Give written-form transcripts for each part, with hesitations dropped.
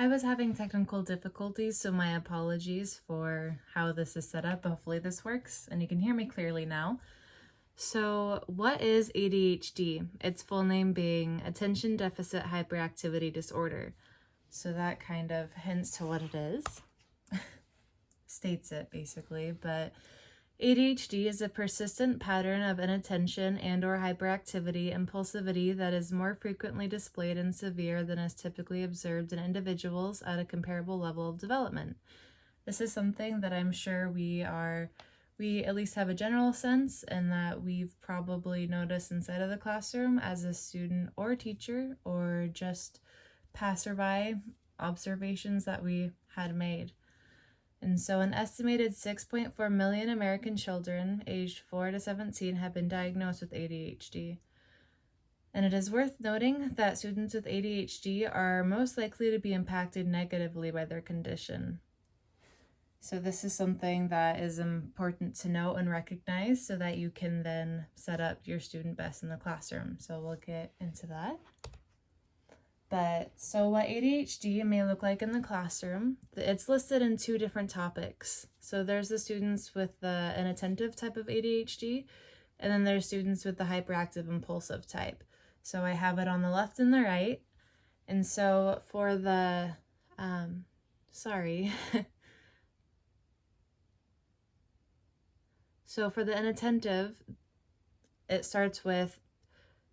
I was having technical difficulties, so my apologies for how this is set up. Hopefully this works and you can hear me clearly now. So what is ADHD? Its full name being Attention Deficit Hyperactivity Disorder. So that kind of hints to what it is, states it basically, but ADHD is a persistent pattern of inattention and/or hyperactivity, impulsivity that is more frequently displayed and severe than is typically observed in individuals at a comparable level of development. This is something that I'm sure we at least have a general sense, and that we've probably noticed inside of the classroom as a student or teacher, or just passerby observations that we had made. And so an estimated 6.4 million American children aged 4 to 17 have been diagnosed with ADHD. And it is worth noting that students with ADHD are most likely to be impacted negatively by their condition. So this is something that is important to note and recognize so that you can then set up your student best in the classroom. So we'll get into that. But so what ADHD may look like in the classroom, it's listed in two different topics. So there's the students with the inattentive type of ADHD, and then there's students with the hyperactive impulsive type. So I have it on the left and the right. And so for the, so for the inattentive, it starts with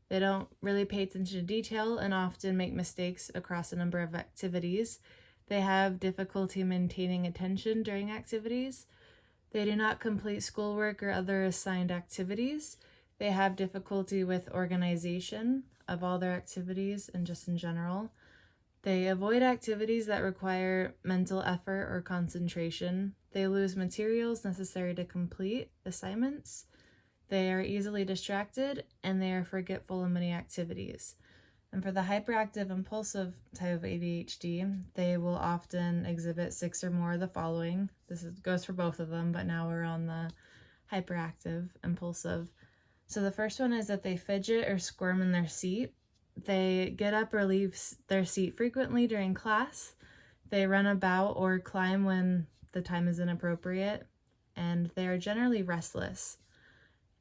they don't really pay attention to detail and often make mistakes across a number of activities. They have difficulty maintaining attention during activities. They do not complete schoolwork or other assigned activities. They have difficulty with organization of all their activities and just in general. They avoid activities that require mental effort or concentration. They lose materials necessary to complete assignments. They are easily distracted, and they are forgetful in many activities. And for the hyperactive impulsive type of ADHD, they will often exhibit 6 or more of the following. Goes for both of them, but now we're on the hyperactive impulsive. So the first one is that they fidget or squirm in their seat. They get up or leave their seat frequently during class. They run about or climb when the time is inappropriate, and they are generally restless.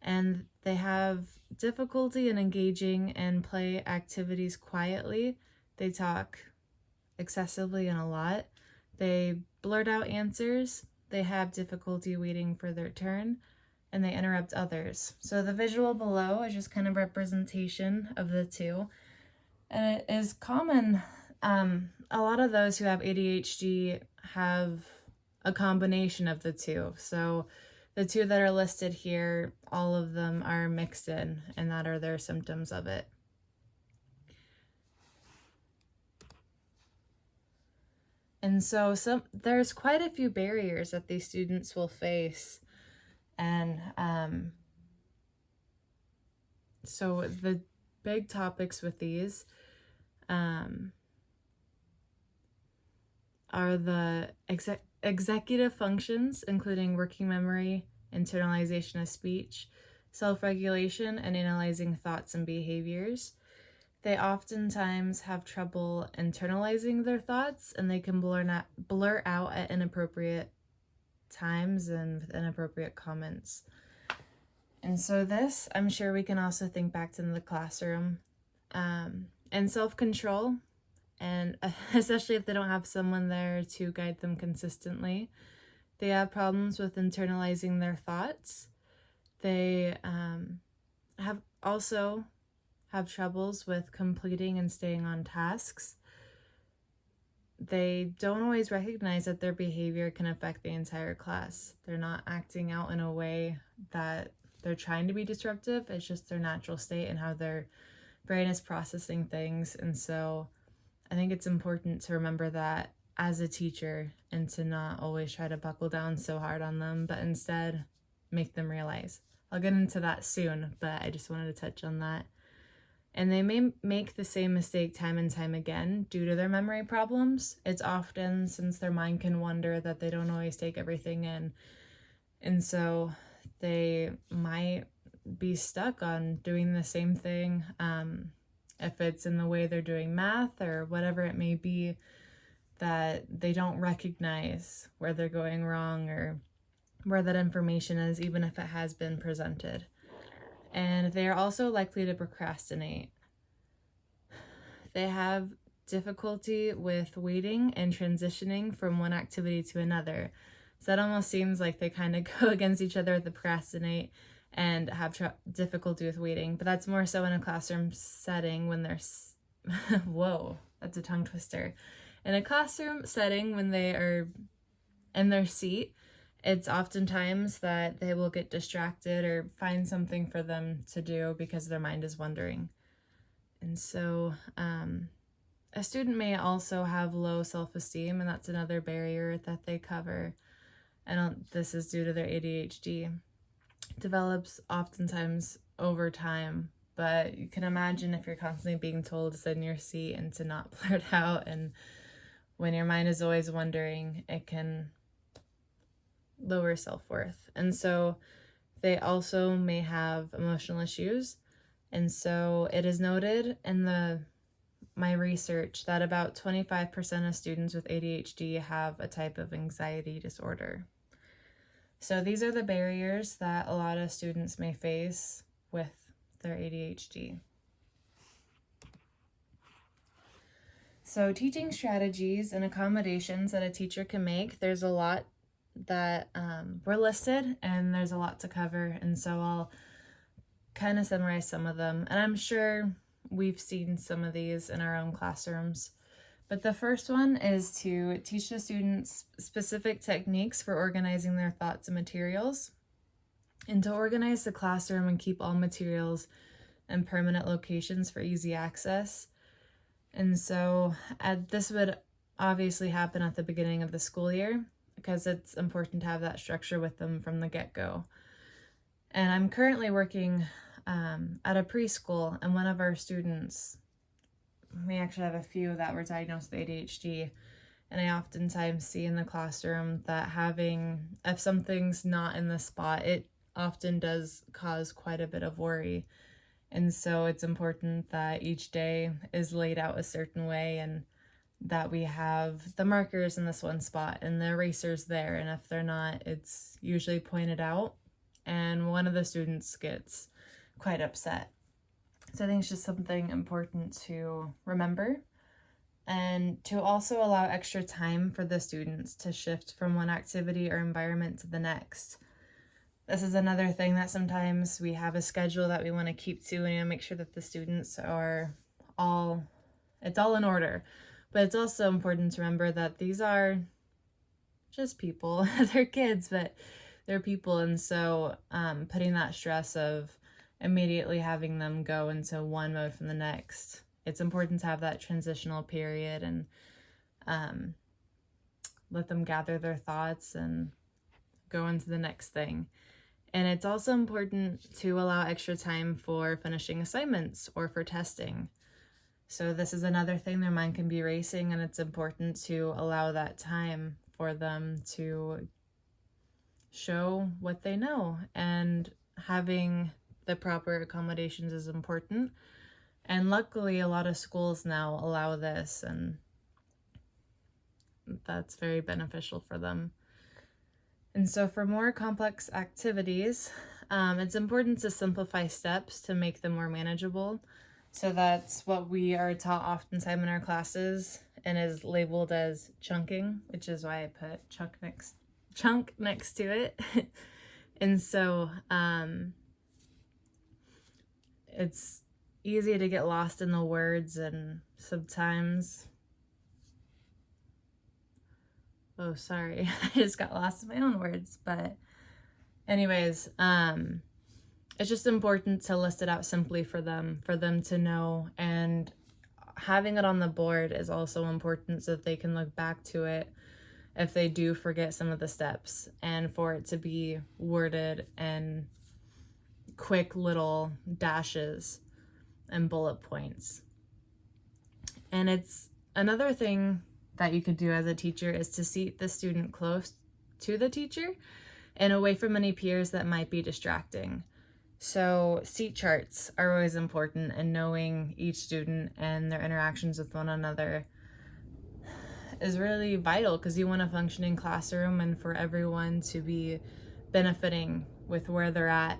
And they have difficulty in engaging in play activities quietly. They talk excessively and a lot. They blurt out answers. They have difficulty waiting for their turn, and they interrupt others. So the visual below is just kind of representation of the two. And it is common, a lot of those who have ADHD have a combination of the two. So the two that are listed here, all of them are mixed in, and that are their symptoms of it. And so there's quite a few barriers that these students will face. And so the big topics with these are the executive functions, including working memory, internalization of speech, self-regulation, and analyzing thoughts and behaviors. They oftentimes have trouble internalizing their thoughts, and they can blur out at inappropriate times and with inappropriate comments. And so this, I'm sure we can also think back to the classroom. And self-control, and especially if they don't have someone there to guide them consistently. They have problems with internalizing their thoughts. They have troubles with completing and staying on tasks. They don't always recognize that their behavior can affect the entire class. They're not acting out in a way that they're trying to be disruptive. It's just their natural state and how their brain is processing things. And so I think it's important to remember that as a teacher, and to not always try to buckle down so hard on them, but instead make them realize. I'll get into that soon, but I just wanted to touch on that. And they may make the same mistake time and time again due to their memory problems. It's often, since their mind can wander, that they don't always take everything in. And so they might be stuck on doing the same thing. If it's in the way they're doing math or whatever it may be, that they don't recognize where they're going wrong or where that information is, even if it has been presented. And they are also likely to procrastinate. They have difficulty with waiting and transitioning from one activity to another. So that almost seems like they kind of go against each other with the procrastinate and have difficulty with waiting. But that's more so in a classroom setting when they're, whoa, that's a tongue twister. In a classroom setting when they are in their seat, it's oftentimes that they will get distracted or find something for them to do because their mind is wandering. And so a student may also have low self-esteem, and that's another barrier that they cover. And this is due to their ADHD. It develops oftentimes over time, but you can imagine if you're constantly being told to sit in your seat and to not blurt out, and when your mind is always wondering, it can lower self-worth. And so they also may have emotional issues. And so it is noted in my research that about 25% of students with ADHD have a type of anxiety disorder. So these are the barriers that a lot of students may face with their ADHD. So teaching strategies and accommodations that a teacher can make, there's a lot that were listed, and there's a lot to cover, and so I'll kind of summarize some of them. And I'm sure we've seen some of these in our own classrooms. But the first one is to teach the students specific techniques for organizing their thoughts and materials, and to organize the classroom and keep all materials in permanent locations for easy access. And so this would obviously happen at the beginning of the school year, because it's important to have that structure with them from the get-go. And I'm currently working at a preschool, and one of our students, we actually have a few that were diagnosed with ADHD, and I oftentimes see in the classroom that if something's not in the spot, it often does cause quite a bit of worry. And so it's important that each day is laid out a certain way, and that we have the markers in this one spot and the erasers there, and if they're not, it's usually pointed out, and one of the students gets quite upset. So I think it's just something important to remember, and to also allow extra time for the students to shift from one activity or environment to the next. This is another thing that sometimes we have a schedule that we want to keep to, and make sure that the students are all in order. But it's also important to remember that these are just people. They're kids, but they're people. And so putting that stress of immediately having them go into one mode from the next, it's important to have that transitional period and let them gather their thoughts and go into the next thing. And it's also important to allow extra time for finishing assignments or for testing. So this is another thing, their mind can be racing, and it's important to allow that time for them to show what they know. And having the proper accommodations is important. And luckily, a lot of schools now allow this, and that's very beneficial for them. And so for more complex activities, it's important to simplify steps to make them more manageable. So that's what we are taught oftentimes in our classes, and is labeled as chunking, which is why I put chunk next to it. And so it's easy to get lost in the words, and sometimes, oh, sorry, I just got lost in my own words. But anyways, it's just important to list it out simply for them to know, and having it on the board is also important so that they can look back to it if they do forget some of the steps, and for it to be worded in quick little dashes and bullet points. And it's another thing that you could do as a teacher is to seat the student close to the teacher and away from any peers that might be distracting. So seat charts are always important, and knowing each student and their interactions with one another. is really vital because you want a functioning classroom and for everyone to be benefiting with where they're at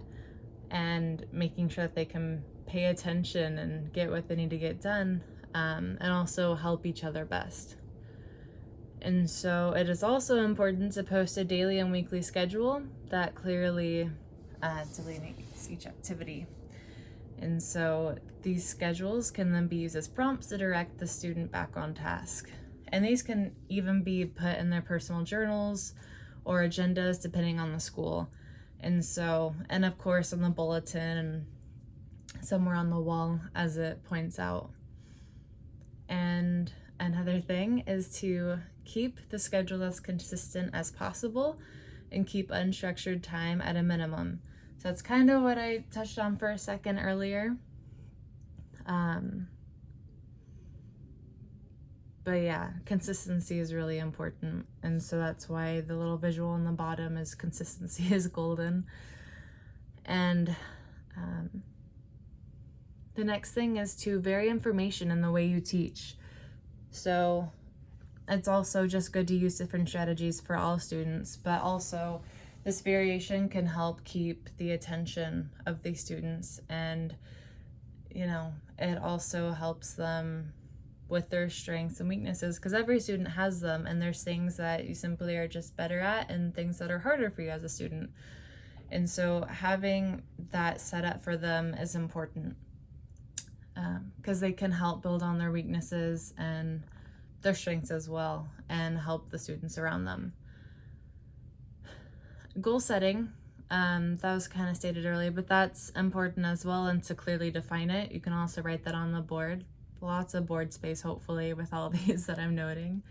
and making sure that they can pay attention and get what they need to get done, and also help each other best. And so it is also important to post a daily and weekly schedule that clearly delineates each activity. And so these schedules can then be used as prompts to direct the student back on task. And these can even be put in their personal journals or agendas depending on the school. And so, and of course on the bulletin and somewhere on the wall as it points out. And another thing is to keep the schedule as consistent as possible and keep unstructured time at a minimum. So that's kind of what I touched on for a second earlier. But yeah, consistency is really important. And so that's why the little visual on the bottom is consistency is golden. And the next thing is to vary information in the way you teach. So it's also just good to use different strategies for all students, but also this variation can help keep the attention of the students, and it also helps them with their strengths and weaknesses, because every student has them, and there's things that you simply are just better at and things that are harder for you as a student. And so having that set up for them is important, because they can help build on their weaknesses and their strengths as well and help the students around them. Goal setting, that was kind of stated earlier, but that's important as well, and to clearly define it. You can also write that on the board. Lots of board space, hopefully, with all these that I'm noting.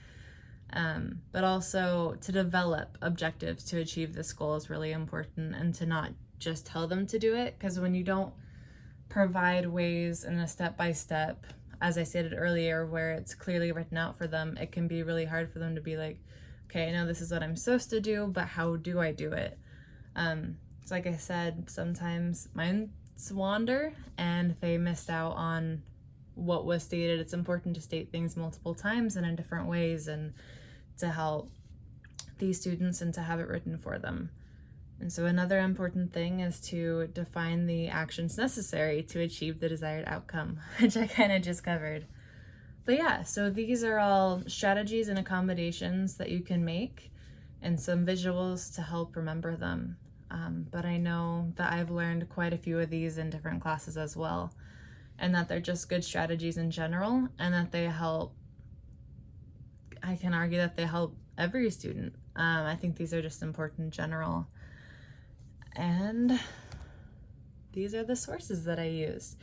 But also to develop objectives to achieve this goal is really important, and to not just tell them to do it, because when you don't provide ways in a step-by-step, as I stated earlier, where it's clearly written out for them, it can be really hard for them to be like, okay, I know this is what I'm supposed to do, but how do I do it? So like I said, sometimes minds wander and they missed out on what was stated. It's important to state things multiple times and in different ways, and to help these students and to have it written for them. And so another important thing is to define the actions necessary to achieve the desired outcome, which I kind of just covered. But yeah, so these are all strategies and accommodations that you can make, and some visuals to help remember them. But I know that I've learned quite a few of these in different classes as well, and that they're just good strategies in general, and that they help, I can argue that they help every student. I think these are just important in general. And these are the sources that I used.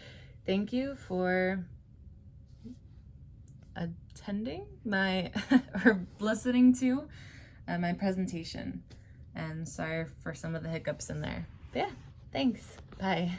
Thank you for attending my, or listening to my presentation. And sorry for some of the hiccups in there. But yeah, thanks. Bye.